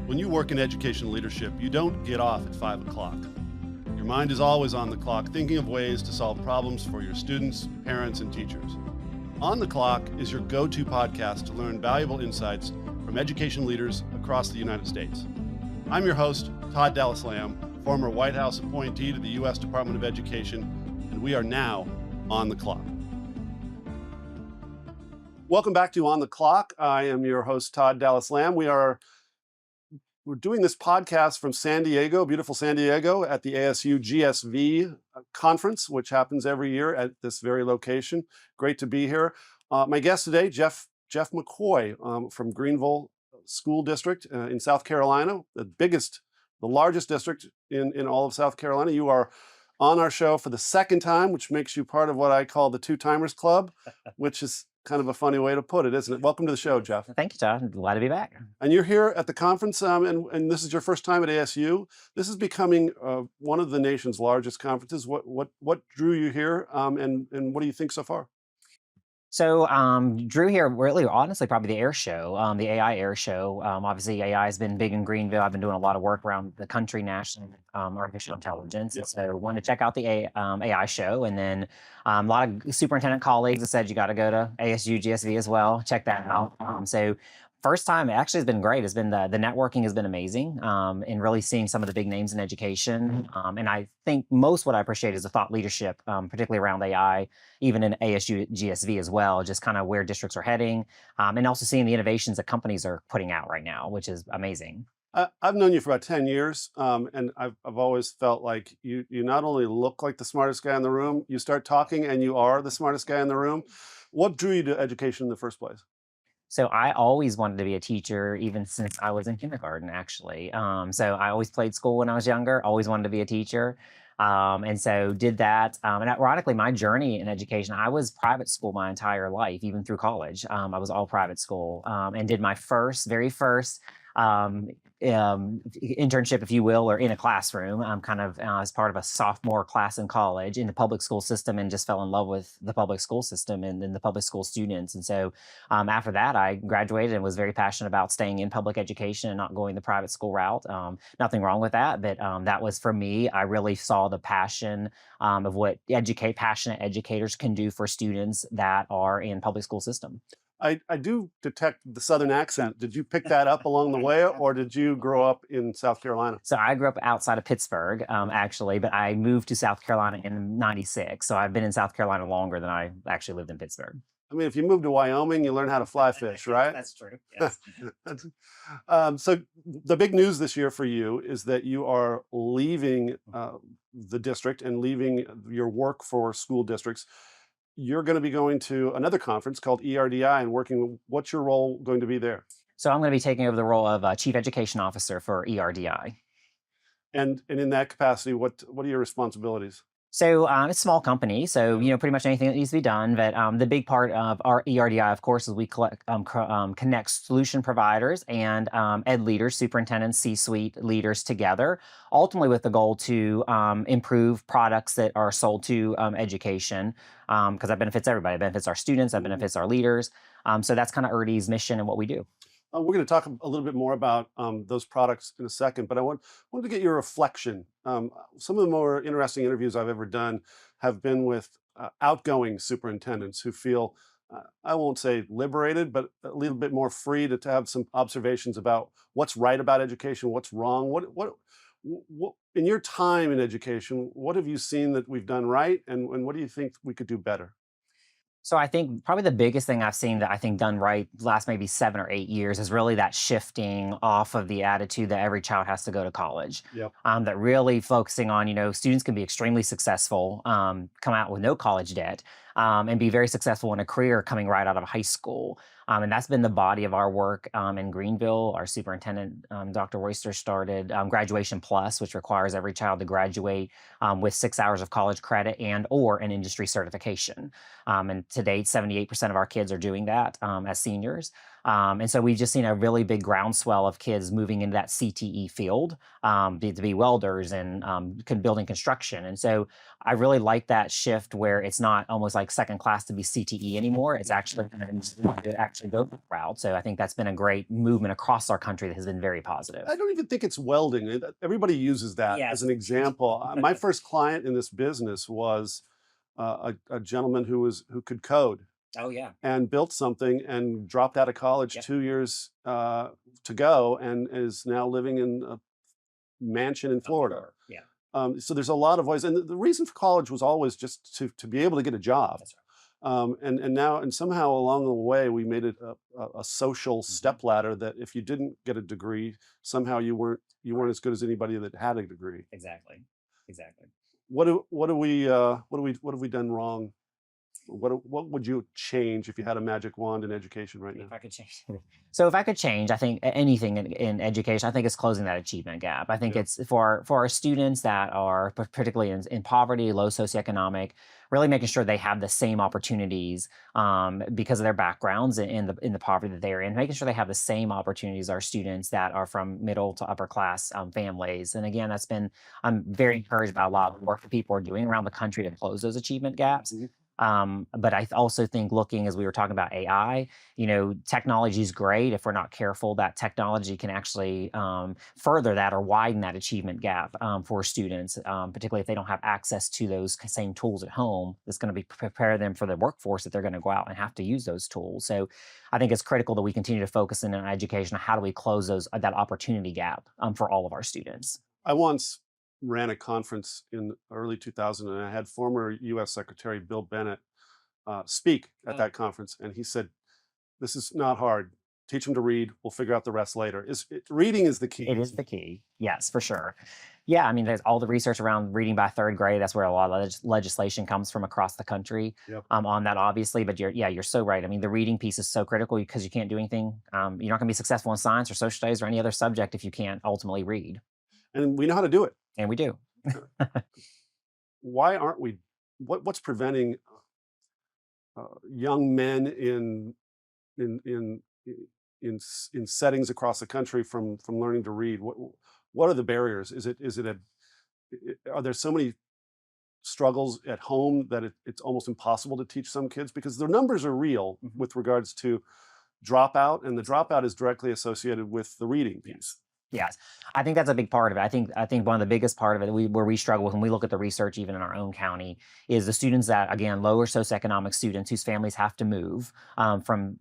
When you work in education leadership, you don't get off at 5 o'clock. Your mind is always on the clock, thinking of ways to solve problems for your students, parents, and teachers. On the Clock is your go-to podcast to learn valuable insights from education leaders across the United States. I'm your host, Todd Dallas Lamb, former White House appointee to the U.S. Department of Education, and we are now on the clock. Welcome back to On the Clock. I am your host, Todd Dallas Lamb. We're doing this podcast from San Diego, beautiful San Diego, at the ASU+GSV conference, which happens every year at this very location. Great to be here. My guest today, Jeff McCoy from Greenville School District in South Carolina, the largest district in all of South Carolina. You are on our show for the second time, which makes you part of what I call the Two-Timers Club, which is kind of a funny way to put it, isn't it? Welcome to the show, Jeff. Thank you, Todd. Glad to be back. And you're here at the conference, and this is your first time at ASU. This is becoming one of the nation's largest conferences. What drew you here, and what do you think so far? So drew here really, honestly, probably the air show, the AI air show. Obviously, AI has been big in Greenville. I've been doing a lot of work around the country nationally, artificial intelligence. Yep. And so wanted to check out the AI show. And then a lot of superintendent colleagues have said you got to go to ASU+GSV as well. Check that out. So first time, it actually has been great. It's been the networking has been amazing, and really seeing some of the big names in education. And I think most what I appreciate is the thought leadership, particularly around AI, even in ASU+GSV as well, just kind of where districts are heading, and also seeing the innovations that companies are putting out right now, which is amazing. I've known you for about 10 years, and I've always felt like you not only look like the smartest guy in the room, you start talking and you are the smartest guy in the room. What drew you to education in the first place? So I always wanted to be a teacher, even since I was in kindergarten, actually. So I always played school when I was younger, always wanted to be a teacher. And so did that. And ironically, my journey in education, I was private school my entire life, even through college. I was all private school, and did my very first internship, if you will, or in a classroom, kind of as part of a sophomore class in college in the public school system, and just fell in love with the public school system and then the public school students. And so after that, I graduated and was very passionate about staying in public education and not going the private school route. Nothing wrong with that, but that was for me. I really saw the passion of what passionate educators can do for students that are in public school system. I do detect the Southern accent. Did you pick that up along the way, or did you grow up in South Carolina? So I grew up outside of Pittsburgh, actually, but I moved to South Carolina in '96. So I've been in South Carolina longer than I actually lived in Pittsburgh. I mean, if you move to Wyoming, you learn how to fly fish, right? That's true. Yes. So the big news this year for you is that you are leaving the district and leaving your work for school districts. You're going to be going to another conference called ERDI and working. What's your role going to be there? So I'm going to be taking over the role of Chief Education Officer for ERDI. And in that capacity, what are your responsibilities? So it's a small company, so pretty much anything that needs to be done. But the big part of our ERDI, of course, is we connect solution providers and ed leaders, superintendents, C-suite leaders together, ultimately with the goal to improve products that are sold to education, because that benefits everybody. It benefits our students, that benefits our leaders. So that's kind of ERDI's mission and what we do. We're going to talk a little bit more about those products in a second, but I wanted to get your reflection. Some of the more interesting interviews I've ever done have been with outgoing superintendents who feel, I won't say liberated, but a little bit more free to have some observations about what's right about education, what's wrong. What in your time in education, what have you seen that we've done right, and what do you think we could do better? So I think probably the biggest thing I've seen that I think done right the last maybe 7 or 8 years is really that shifting off of the attitude that every child has to go to college. Yep. That really focusing on, students can be extremely successful, come out with no college debt, and be very successful in a career coming right out of high school. And that's been the body of our work in Greenville. Our superintendent, Dr. Royster, started Graduation Plus, which requires every child to graduate with 6 hours of college credit or an industry certification. And to date, 78% of our kids are doing that as seniors. And so we've just seen a really big groundswell of kids moving into that CTE field, to be welders and building construction. And so I really like that shift where it's not almost like second class to be CTE anymore. It's actually to actually go that route. So I think that's been a great movement across our country that has been very positive. I don't even think it's welding. Everybody uses that as an example. My first client in this business was a gentleman who could code. Oh yeah. And built something and dropped out of college 2 years to go, and is now living in a mansion in Florida. Yeah. So there's a lot of ways, and the reason for college was always just to be able to get a job. That's right. And somehow along the way we made it a social stepladder that if you didn't get a degree, somehow you weren't as good as anybody that had a degree. Exactly. What have we done wrong? What would you change if you had a magic wand in education right now? If I could change. So if I could change, I think anything in education, I think it's closing that achievement gap. I think it's for our students that are particularly in poverty, low socioeconomic, really making sure they have the same opportunities because of their backgrounds in the poverty that they're in, making sure they have the same opportunities our students that are from middle to upper class families. And again, I'm very encouraged by a lot of the work that people are doing around the country to close those achievement gaps. But I also think looking, as we were talking about AI, technology is great. If we're not careful, that technology can actually further that or widen that achievement gap for students, particularly if they don't have access to those same tools at home. That's going to prepare them for the workforce that they're going to go out and have to use those tools. So I think it's critical that we continue to focus in on education. How do we close that opportunity gap for all of our students? I once ran a conference in early 2000, and I had former U.S. Secretary Bill Bennett speak at that conference, and he said, "This is not hard. Teach them to read. We'll figure out the rest later." Reading is the key. It is the key. Yes, for sure. Yeah, I mean, there's all the research around reading by third grade. That's where a lot of legislation comes from across the country. Yep. On that, obviously. But you're so right. I mean, the reading piece is so critical because you can't do anything. You're not going to be successful in science or social studies or any other subject if you can't ultimately read. And we know how to do it. And we do. Why aren't we? What's preventing young men in settings across the country from learning to read? What are the barriers? Are there so many struggles at home that it's almost impossible to teach some kids? Because the numbers are real with regards to dropout, and the dropout is directly associated with the reading piece. Yes, I think that's a big part of it. I think one of the biggest part of it where we struggle with when we look at the research, even in our own county, is the students that, again, lower socioeconomic students whose families have to move from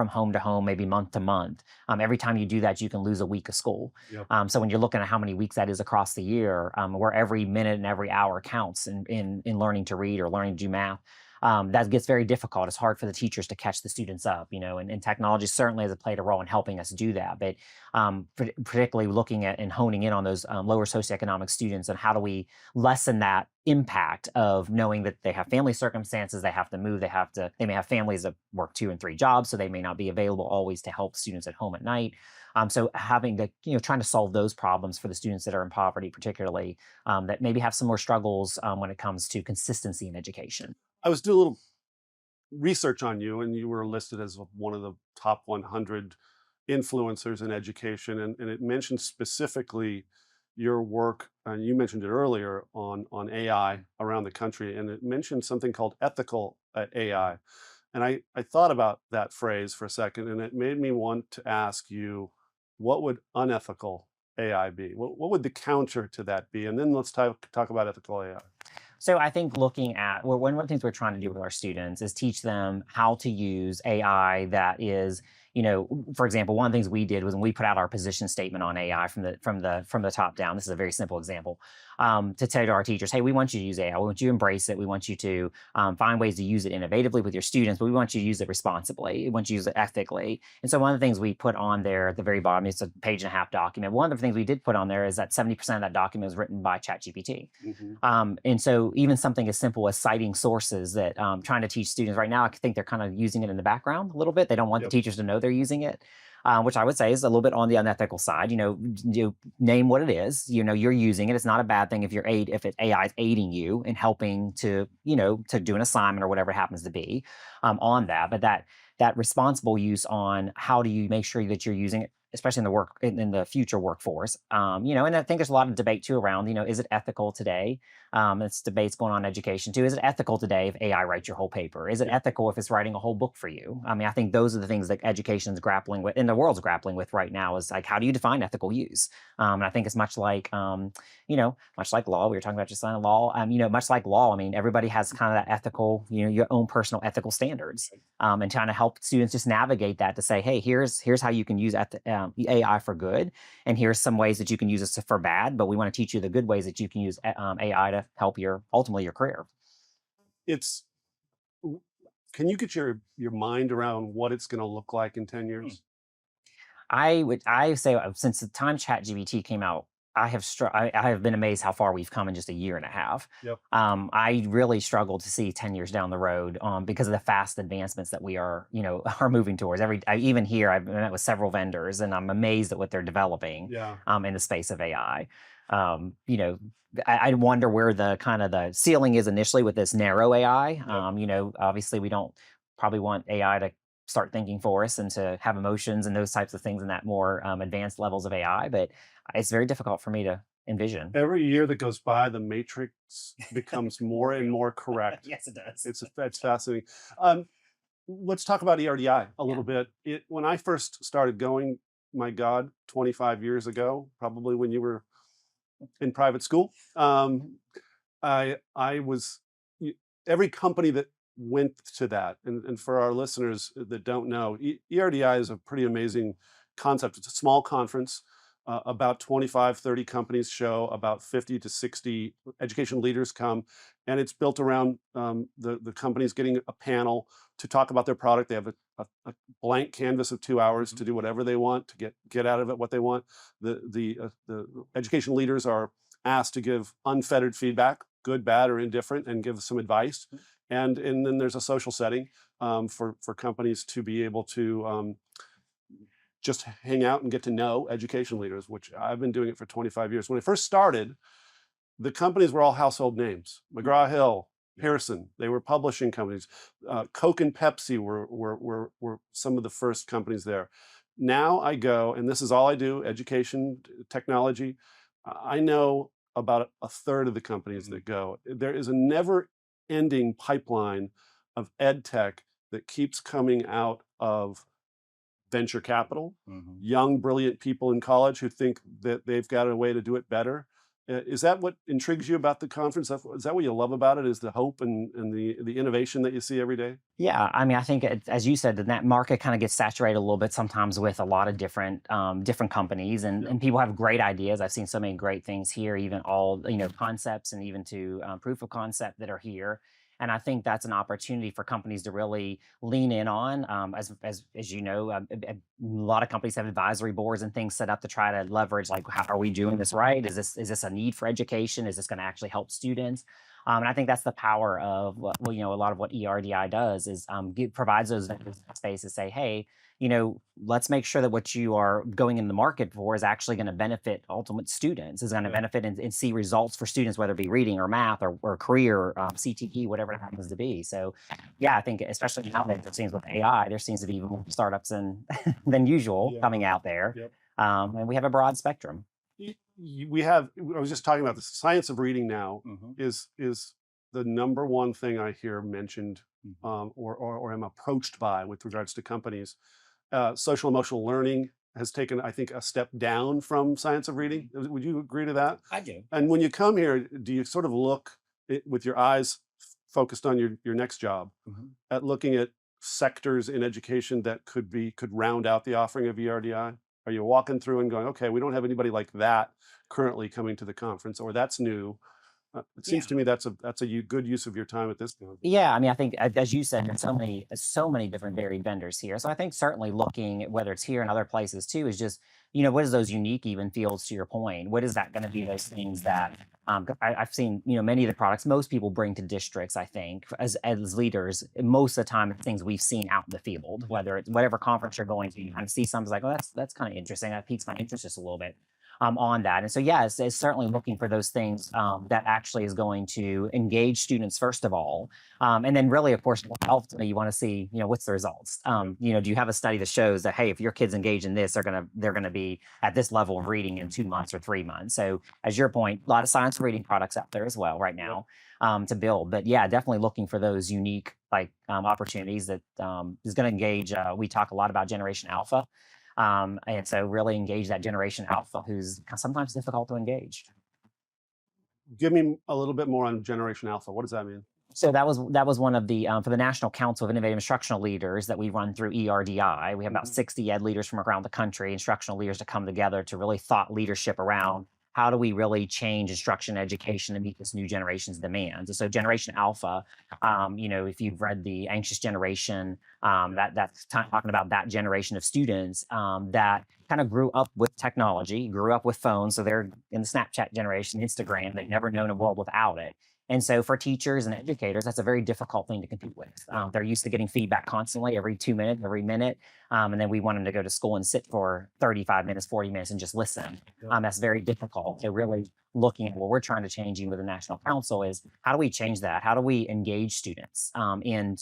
home to home, maybe month to month. Every time you do that, you can lose a week of school. Yep. So when you're looking at how many weeks that is across the year, where every minute and every hour counts in learning to read or learning to do math. That gets very difficult. It's hard for the teachers to catch the students up, and technology certainly has played a role in helping us do that. But particularly looking at and honing in on those lower socioeconomic students, and how do we lessen that impact of knowing that they have family circumstances, they have to move, they may have families that work 2 and 3 jobs, so they may not be available always to help students at home at night. So having to, trying to solve those problems for the students that are in poverty, particularly, that maybe have some more struggles when it comes to consistency in education. I was doing a little research on you, and you were listed as one of the top 100 influencers in education, and it mentioned specifically your work, and you mentioned it earlier, on AI around the country, and it mentioned something called ethical AI. And I thought about that phrase for a second, and it made me want to ask you, what would unethical AI be? What would the counter to that be? And then let's talk about ethical AI. So I think looking at, well, one of the things we're trying to do with our students is teach them how to use AI that is, for example, one of the things we did was when we put out our position statement on AI from the top down. This is a very simple example, to tell to our teachers, hey, we want you to use AI. We want you to embrace it. We want you to find ways to use it innovatively with your students, but we want you to use it responsibly. We want you to use it ethically. And so one of the things we put on there at the very bottom, it's a 1.5-page document. One of the things we did put on there is that 70% of that document was written by ChatGPT. And so even something as simple as citing sources that trying to teach students right now, I think they're kind of using it in the background a little bit. They don't want the teachers to know they're using it, which I would say is a little bit on the unethical side. You name what it is. You're using it. It's not a bad thing if AI is aiding you in helping to do an assignment or whatever it happens to be on that. But that that responsible use on how do you make sure that you're using it, especially in the future workforce. And I think there's a lot of debate too around, is it ethical today? It's debates going on in education too. Is it ethical today if AI writes your whole paper? Is it ethical if it's writing a whole book for you? I mean, I think those are the things that education is grappling with, and the world's grappling with right now, is like, how do you define ethical use? And I think it's much like, much like law. We were talking about just signing law. Much like law. I mean, everybody has kind of that ethical, your own personal ethical standards, and trying to help students just navigate that to say, hey, here's how you can use AI for good, and here's some ways that you can use it for bad. But we want to teach you the good ways that you can use AI to help ultimately your career. It's Can you get your mind around what it's going to look like in 10 years? I say since the time ChatGPT came out, I have been amazed how far we've come in just a year and a half. Yep. I really struggle to see 10 years down the road, because of the fast advancements that we are, are moving towards. Even here, I've met with several vendors, and I'm amazed at what they're developing. Yeah. In the space of AI. I wonder where the ceiling is initially with this narrow AI. Yep. Obviously we don't probably want AI to start thinking for us and to have emotions and those types of things in that more advanced levels of AI, but it's very difficult for me to envision. Every year that goes by, the matrix becomes more and more correct. Yes, it does. It's fascinating. Let's talk about ERDI a little bit. When I first started going, my God, 25 years ago, probably when you were in private school, I was every company that went to that, and for our listeners that don't know, ERDI is a pretty amazing concept. It's a small conference. About 25, 30 companies show, about 50 to 60 education leaders come, and it's built around the companies getting a panel to talk about their product. They have a blank canvas of 2 hours to do whatever they want, to get out of it what they want. The education leaders are asked to give unfettered feedback, good, bad, or indifferent, and give some advice. And then there's a social setting for companies to be able to just hang out and get to know education leaders, which I've been doing it for 25 years. When I first started, the companies were all household names. McGraw-Hill, Pearson, they were publishing companies. Coke and Pepsi were some of the first companies there. Now I go, and this is all I do, education, technology. I know about a third of the companies that go. There is a never-ending pipeline of ed tech that keeps coming out of venture capital, young, brilliant people in college who think that they've got a way to do it better. Is that what intrigues you about the conference? Is that what you love about it? Is the hope and the innovation that you see every day? Yeah, I mean, I think as you said, that market kind of gets saturated a little bit sometimes with a lot of different companies, and people have great ideas. I've seen so many great things here, even all concepts and even to proof of concept that are here. And I think that's an opportunity for companies to really lean in on. As you know, a lot of companies have advisory boards and things set up to try to leverage, like, how are we doing this right? Is this a need for education? Is this going to actually help students? And I think that's the power of a lot of what ERDI does is provides those vendors space to say, hey, let's make sure that what you are going in the market for is actually going to benefit ultimate students, is going to benefit and see results for students, whether it be reading or math or career, CTE, whatever it happens to be. So, yeah, I think especially nowadays, it seems with AI, there seems to be more startups than usual coming out there. Yep. And we have a broad spectrum. I was just talking about the science of reading now is the number one thing I hear mentioned or am approached by with regards to companies. Social emotional learning has taken, I think, a step down from science of reading. Would you agree to that? I do. And when you come here, do you sort of look with your eyes focused on your next job at looking at sectors in education that could round out the offering of ERDI? Are you walking through and going, okay, we don't have anybody like that currently coming to the conference, or that's new? It seems to me that's a good use of your time at this point. Yeah, I mean, I think as you said, there's so many different varied vendors here. So I think certainly looking at whether it's here and other places too is just, what is those unique even fields, to your point? What is that going to be, those things that I've seen, many of the products most people bring to districts, I think, as leaders, most of the time, things we've seen out in the field, whether it's whatever conference you're going to, you kind of see something like, oh, that's kind of interesting. That piques my interest just a little bit. on that. And so, yeah, it's certainly looking for those things that actually is going to engage students first of all, and then really, of course, ultimately you want to see, what's the results. Do you have a study that shows that, hey, if your kids engage in this, they're gonna be at this level of reading in 2 months or 3 months. So, as your point, a lot of science reading products out there as well right now to build. But yeah, definitely looking for those unique opportunities that is going to engage. We talk a lot about Generation Alpha. And so really engage that Generation Alpha who's sometimes difficult to engage. Give me a little bit more on Generation Alpha. What does that mean? So that was one of the for the National Council of Innovative Instructional Leaders that we run through ERDI. We have about 60 ed leaders from around the country, instructional leaders, to come together to really thought leadership around how do we really change instruction and education to meet this new generation's demands. And so Generation Alpha, if you've read The Anxious Generation, that's talking about that generation of students that kind of grew up with technology, grew up with phones. So they're in the Snapchat generation, Instagram. They've never known a world without it. And so for teachers and educators, that's a very difficult thing to compete with. They're used to getting feedback constantly, every 2 minutes, every minute. And then we want them to go to school and sit for 35 minutes, 40 minutes and just listen. That's very difficult. So really looking at what we're trying to change with the National Council is how do we change that? How do we engage students in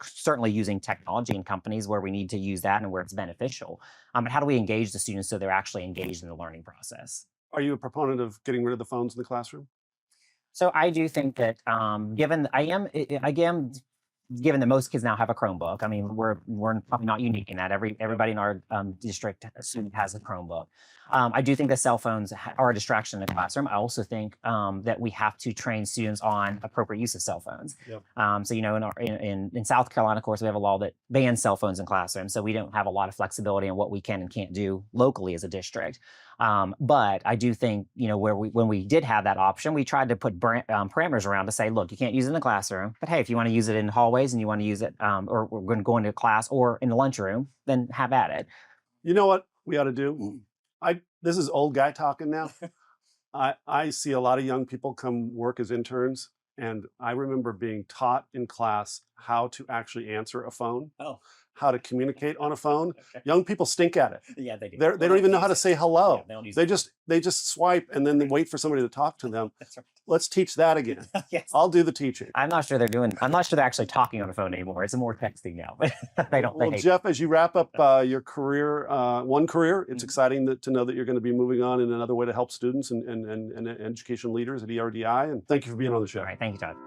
certainly using technology in companies where we need to use that and where it's beneficial? But how do we engage the students so they're actually engaged in the learning process? Are you a proponent of getting rid of the phones in the classroom? So I do think that given given that most kids now have a Chromebook, I mean, we're probably not unique in that. Everybody in our district student has a Chromebook. I do think that cell phones are a distraction in the classroom. I also think that we have to train students on appropriate use of cell phones. Yep. So in South Carolina, of course, we have a law that bans cell phones in classrooms. So we don't have a lot of flexibility in what we can and can't do locally as a district. But I do think, when we did have that option, we tried to put parameters around to say, look, you can't use it in the classroom, but hey, if you want to use it in hallways and you want to use it, or we're going to go into class or in the lunchroom, then have at it. You know what we ought to do? This is old guy talking now. I see a lot of young people come work as interns, and I remember being taught in class how to actually answer a phone. Oh. How to communicate on a phone. Okay. Young people stink at it. Yeah, they do. They don't even know how to say hello. Yeah, they just swipe and then they wait for somebody to talk to them. That's right. Let's teach that again. Yes. I'll do the teaching. I'm not sure they're actually talking on the phone anymore. It's more texting now. But they don't. Well, Jeff, as you wrap up your career, it's exciting to know that you're going to be moving on in another way to help students and education leaders at ERDI. And thank you for being on the show. All right, thank you, Todd.